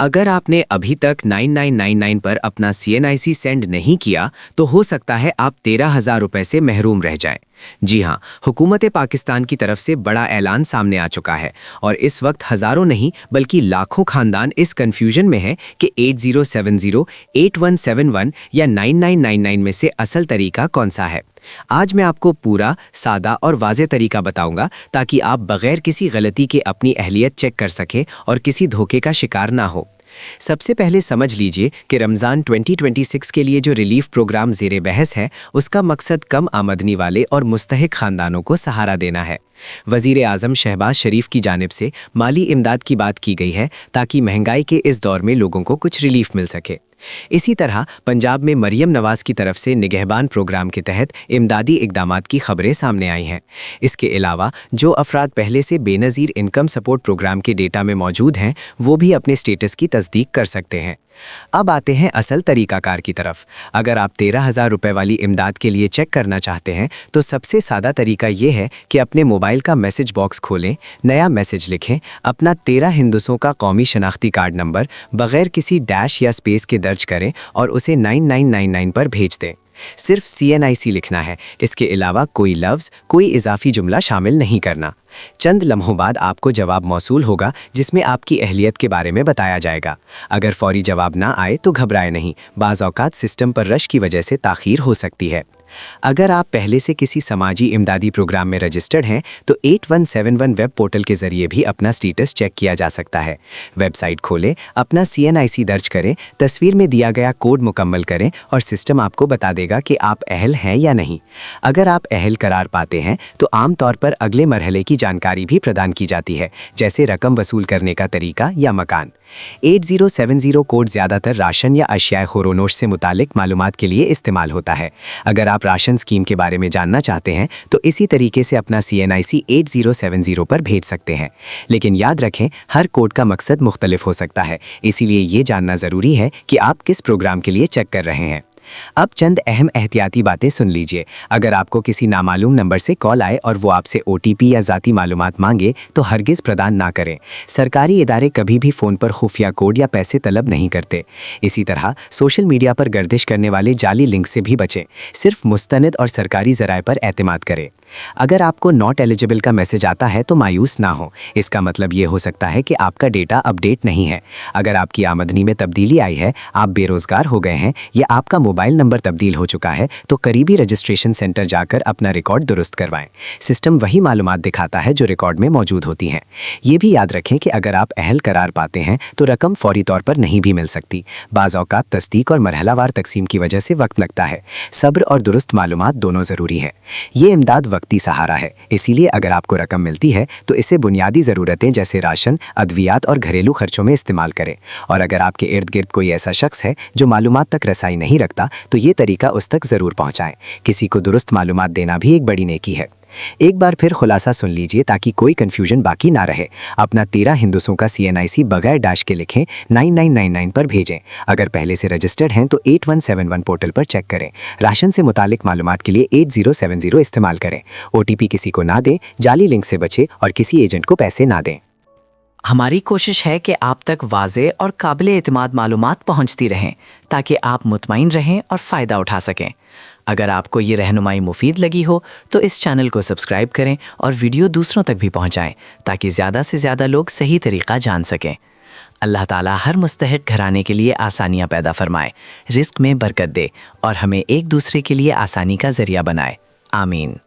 अगर आपने अभी तक 9999 पर अपना CNIC सेंड नहीं किया तो हो सकता है आप 13,000 रुपए से महरूम रह जाएं। जी हाँ, हुकूमत पाकिस्तान की तरफ से बड़ा ऐलान सामने आ चुका है और इस वक्त हज़ारों नहीं बल्कि लाखों खानदान इस कन्फ्यूजन में हैं कि 8070, 8171 या 9999 में से असल तरीका कौन सा है। आज मैं आपको पूरा, सादा और वाज़ेह तरीका बताऊंगा ताकि आप बगैर किसी गलती के अपनी अहलियत चेक कर सकें और किसी धोखे का शिकार ना हो। सबसे पहले समझ लीजिए कि रमज़ान 2026 के लिए जो रिलीफ प्रोग्राम ज़ेरे बहस है, उसका मकसद कम आमदनी वाले और मुस्तहिक ख़ानदानों को सहारा देना है। वज़ीर आज़म शहबाज शरीफ की जानिब से माली इमदाद की बात की गई है ताकि महंगाई के इस दौर में लोगों को कुछ रिलीफ मिल सके। इसी तरह पंजाब में मरियम नवाज़ की तरफ से निगहबान प्रोग्राम के तहत इमदादी इक़दामात की खबरें सामने आई हैं। इसके अलावा जो अफराद पहले से बेनज़ीर इनकम सपोर्ट प्रोग्राम के डेटा में मौजूद हैं, वो भी अपने स्टेटस की तस्दीक कर सकते हैं। अब आते हैं असल तरीकाकार की तरफ। अगर आप 13,000 रुपए वाली इमदाद के लिए चेक करना चाहते हैं तो सबसे सादा तरीका ये है कि अपने मोबाइल का मैसेज बॉक्स खोलें, नया मैसेज लिखें, अपना 13 हिंदुओं का कौमी शनाख्ती कार्ड नंबर बगैर किसी डैश या स्पेस के दर्ज करें और उसे 9999 पर भेज दें। सिर्फ CNIC लिखना है, इसके अलावा कोई लफ्ज़, कोई इजाफी जुमला शामिल नहीं करना। चंद लम्हों बाद आपको जवाब मौसूल होगा जिसमें आपकी अहलियत के बारे में बताया जाएगा। अगर फौरी जवाब ना आए तो घबराए नहीं, बाज़ औक़ात सिस्टम पर रश की वजह से ताख़ीर हो सकती है। अगर आप पहले से किसी समाजी इमदादी प्रोग्राम में रजिस्टर्ड हैं तो 8171 वेब पोर्टल के ज़रिए भी अपना स्टेटस चेक किया जा सकता है। वेबसाइट खोलें, अपना CNIC दर्ज करें, तस्वीर में दिया गया कोड मुकम्मल करें और सिस्टम आपको बता देगा कि आप अहल हैं या नहीं। अगर आप अहल करार पाते हैं तो आम तौर पर अगले मरहले की जानकारी भी प्रदान की जाती है, जैसे रकम वसूल करने का तरीका या मकान। 8070 कोड ज़्यादातर राशन या अशियाए ख़ोरोनोश से मुतालिक मालूमात के लिए इस्तेमाल होता है। अगर आप राशन स्कीम के बारे में जानना चाहते हैं तो इसी तरीके से अपना CNIC 8070 पर भेज सकते हैं। लेकिन याद रखें, हर कोड का मकसद मुख्तलिफ हो सकता है, इसीलिए ये जानना ज़रूरी है कि आप किस प्रोग्राम के लिए चेक कर रहे हैं। अब चंद अहम एहतियाती बातें सुन लीजिए। अगर आपको किसी नामालूम नंबर से कॉल आए और वो आपसे OTP या ज़ाती मालूमात मांगे तो हरगिज़ प्रदान ना करें। सरकारी इदारे कभी भी फ़ोन पर खुफिया कोड या पैसे तलब नहीं करते। इसी तरह सोशल मीडिया पर गर्दिश करने वाले जाली लिंक से भी बचें। सिर्फ मुस्तनद और सरकारी ज़राए पर एतमाद करें। अगर आपको नॉट एलिजिबल का मैसेज आता है तो मायूस ना हो, इसका मतलब ये हो सकता है कि आपका डेटा अपडेट नहीं है। अगर आपकी आमदनी में तब्दीली आई है, आप बेरोज़गार हो गए हैं या आपका मोबाइल नंबर तब्दील हो चुका है तो करीबी रजिस्ट्रेशन सेंटर जाकर अपना रिकॉर्ड दुरुस्त करवाएं। सिस्टम वही मालूमात दिखाता है जो रिकॉर्ड में मौजूद होती हैं। ये भी याद रखें कि अगर आप अहल करार पाते हैं तो रकम फौरी तौर पर नहीं भी मिल सकती। बाज़ औक़ात तस्दीक और मरहलावार तकसीम की वजह से वक्त लगता है। सब्र और दुरुस्त मालूमात दोनों ज़रूरी है। ये इमदाद वक्ती सहारा है, इसीलिए अगर आपको रकम मिलती है तो इसे बुनियादी ज़रूरतें जैसे राशन, अद्वियात और घरेलू खर्चों में इस्तेमाल करें। और अगर आपके इर्द गिर्द कोई ऐसा शख्स है जो मालूमात तक रसाई नहीं रखता तो ये तरीका उस तक ज़रूर पहुँचाएँ। किसी को दुरुस्त मालूमात देना भी एक बड़ी नेकी है। एक बार फिर खुलासा सुन लीजिए ताकि कोई कन्फ्यूजन बाकी ना रहे। अपना 13 हिंदुओं का CNIC बगैर डैश के लिखें, 9999 पर भेजें। अगर पहले से रजिस्टर्ड हैं तो 8171 पोर्टल पर चेक करें। राशन से मुतालिक मालूमात के लिए 8070 इस्तेमाल करें। OTP किसी को ना दें, जाली लिंक से बचें और किसी एजेंट को पैसे ना दें। हमारी कोशिश है कि आप तक वाज़ेह और काबिल एतमाद मालूमात पहुंचती रहें ताकि आप मुतमईन रहें और फ़ायदा उठा सकें। अगर आपको ये रहनुमाई मुफीद लगी हो तो इस चैनल को सब्सक्राइब करें और वीडियो दूसरों तक भी पहुंचाएं ताकि ज़्यादा से ज़्यादा लोग सही तरीक़ा जान सकें। अल्लाह ताला हर मुस्तहिक घराने के लिए आसानियाँ पैदा फरमाए, रिस्क में बरकत दे और हमें एक दूसरे के लिए आसानी का ज़रिया बनाए। आमीन।